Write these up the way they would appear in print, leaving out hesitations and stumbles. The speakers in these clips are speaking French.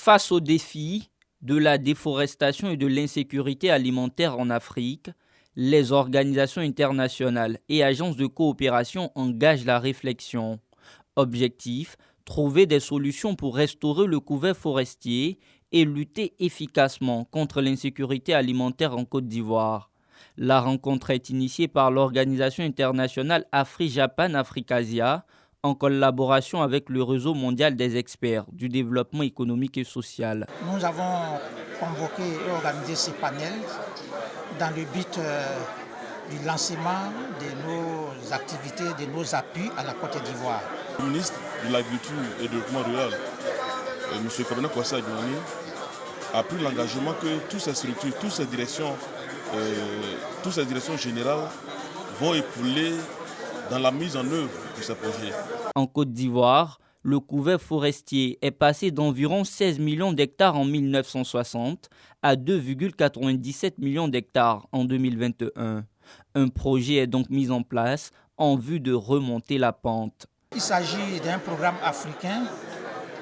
Face aux défis de la déforestation et de l'insécurité alimentaire en Afrique, les organisations internationales et agences de coopération engagent la réflexion. Objectif, trouver des solutions pour restaurer le couvert forestier et lutter efficacement contre l'insécurité alimentaire en Côte d'Ivoire. La rencontre est initiée par l'organisation internationale Afri-Japan-Africasia en collaboration avec le réseau mondial des experts du développement économique et social. Nous avons convoqué et organisé ce panel dans le but du lancement de nos activités, de nos appuis à la Côte d'Ivoire. Le ministre de l'Agriculture et du Développement rural, M. Kwabena Kwasi Adjouani, a pris l'engagement que toutes ces structures, toutes ces directions générales vont épauler dans la mise en œuvre de ces projets. En Côte d'Ivoire, le couvert forestier est passé d'environ 16 millions d'hectares en 1960 à 2,97 millions d'hectares en 2021. Un projet est donc mis en place en vue de remonter la pente. Il s'agit d'un programme africain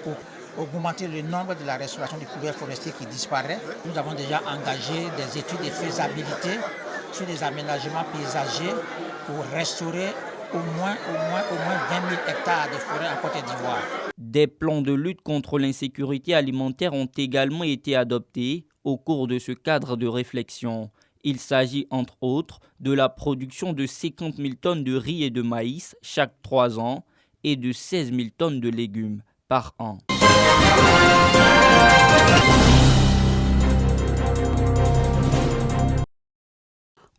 pour augmenter le nombre de la restauration du couvert forestier qui disparaît. Nous avons déjà engagé des études de faisabilité sur les aménagements paysagers pour restaurer au moins 20 000 hectares de forêt en Côte d'Ivoire. Des plans de lutte contre l'insécurité alimentaire ont également été adoptés au cours de ce cadre de réflexion. Il s'agit entre autres de la production de 50 000 tonnes de riz et de maïs chaque 3 ans et de 16 000 tonnes de légumes par an.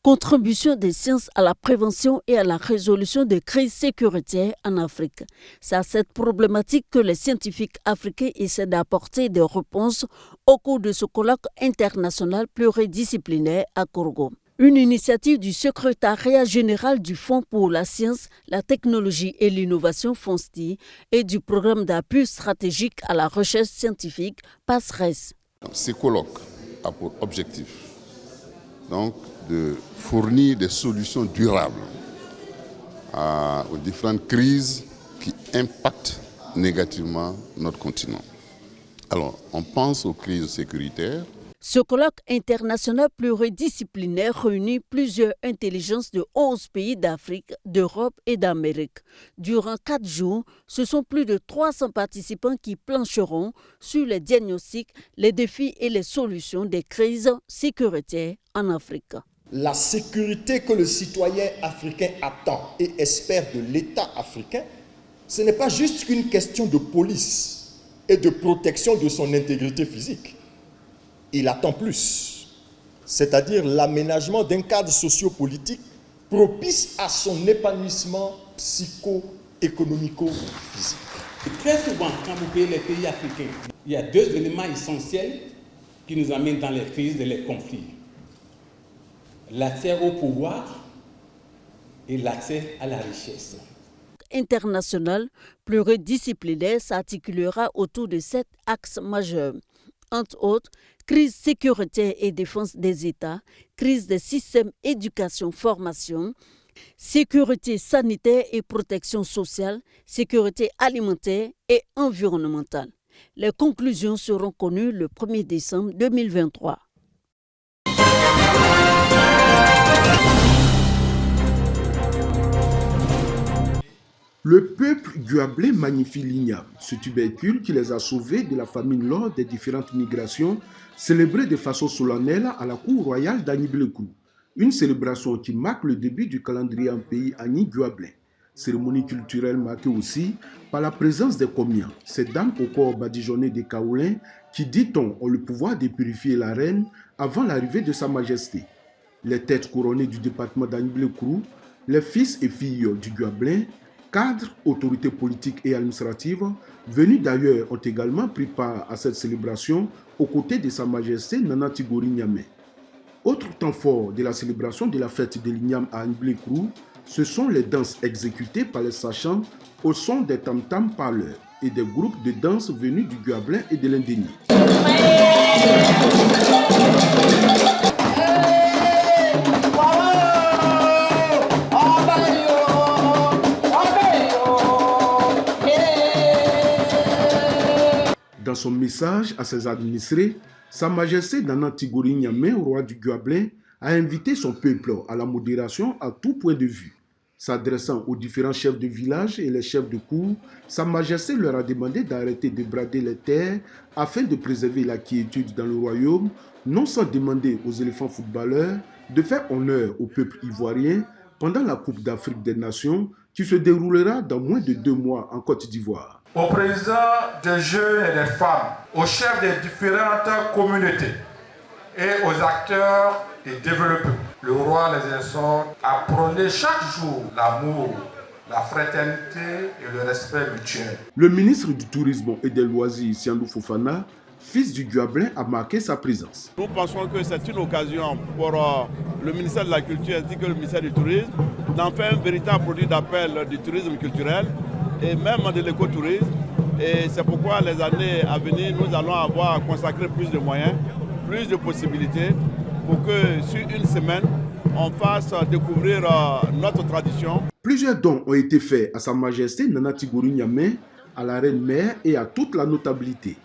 Contribution des sciences à la prévention et à la résolution des crises sécuritaires en Afrique. C'est à cette problématique que les scientifiques africains essaient d'apporter des réponses au cours de ce colloque international pluridisciplinaire à Kourgo. Une initiative du secrétariat général du Fonds pour la science, la technologie et l'innovation FONSTI et du programme d'appui stratégique à la recherche scientifique PASRES. Ce colloque a pour objectif donc de fournir des solutions durables aux différentes crises qui impactent négativement notre continent. Alors, on pense aux crises sécuritaires. Ce colloque international pluridisciplinaire réunit plusieurs intelligences de 11 pays d'Afrique, d'Europe et d'Amérique. Durant 4 jours, ce sont plus de 300 participants qui plancheront sur les diagnostics, les défis et les solutions des crises sécuritaires en Afrique. La sécurité que le citoyen africain attend et espère de l'État africain, ce n'est pas juste qu'une question de police et de protection de son intégrité physique. Il attend plus, c'est-à-dire l'aménagement d'un cadre socio-politique propice à son épanouissement psycho-économico-physique. Très souvent, quand vous payez les pays africains, il y a 2 éléments essentiels qui nous amènent dans les crises et les conflits. L'accès au pouvoir et l'accès à la richesse. International pluridisciplinaire s'articulera autour de 7 axes majeurs. Entre autres, crise sécuritaire et défense des États, crise des systèmes éducation-formation, sécurité sanitaire et protection sociale, sécurité alimentaire et environnementale. Les conclusions seront connues le 1er décembre 2023. Le peuple guablé magnifie l'igname, ce tubercule qui les a sauvés de la famine lors des différentes migrations, célébrée de façon solennelle à la cour royale d'Agny-Blekou. Une célébration qui marque le début du calendrier en pays Agny-Guablin. Cérémonie culturelle marquée aussi par la présence des Komiens, ces dames au corps badigeonné des Kaolins qui, dit-on, ont le pouvoir de purifier la reine avant l'arrivée de Sa Majesté. Les têtes couronnées du département d'Agny-Blekou, les fils et filles du Guablin, cadres, autorités politiques et administratives, venus d'ailleurs, ont également pris part à cette célébration aux côtés de Sa Majesté Nana Tigori Niamey. Autre temps fort de la célébration de la fête de l'Igname à Agny-Blekou, ce sont les danses exécutées par les sachants au son des tam-tams parleurs et des groupes de danse venus du Guablin et de l'Indéni. Dans Dans son message à ses administrés, Sa Majesté Nana Tigori Niamé, roi du Guablin, a invité son peuple à la modération à tout point de vue. S'adressant aux différents chefs de village et les chefs de cour, Sa Majesté leur a demandé d'arrêter de brader les terres afin de préserver la quiétude dans le royaume, non sans demander aux éléphants footballeurs de faire honneur au peuple ivoirien pendant la Coupe d'Afrique des Nations qui se déroulera dans moins de 2 mois en Côte d'Ivoire. Aux présidents des jeunes et des femmes, aux chefs des différentes communautés et aux acteurs et développeurs, le roi les exhorte à prôner chaque jour l'amour, la fraternité et le respect mutuel. Le ministre du Tourisme et des Loisirs, Siandou Fofana, fils du Guablin, a marqué sa présence. Nous pensons que c'est une occasion pour le ministère de la Culture ainsi que le ministère du Tourisme d'en faire un véritable produit d'appel du tourisme culturel et même de l'écotourisme. Et c'est pourquoi les années à venir, nous allons avoir consacré plus de moyens, plus de possibilités pour que sur une semaine, on fasse découvrir notre tradition. Plusieurs dons ont été faits à Sa Majesté Nana Tigori Niamé, à la reine mère et à toute la notabilité.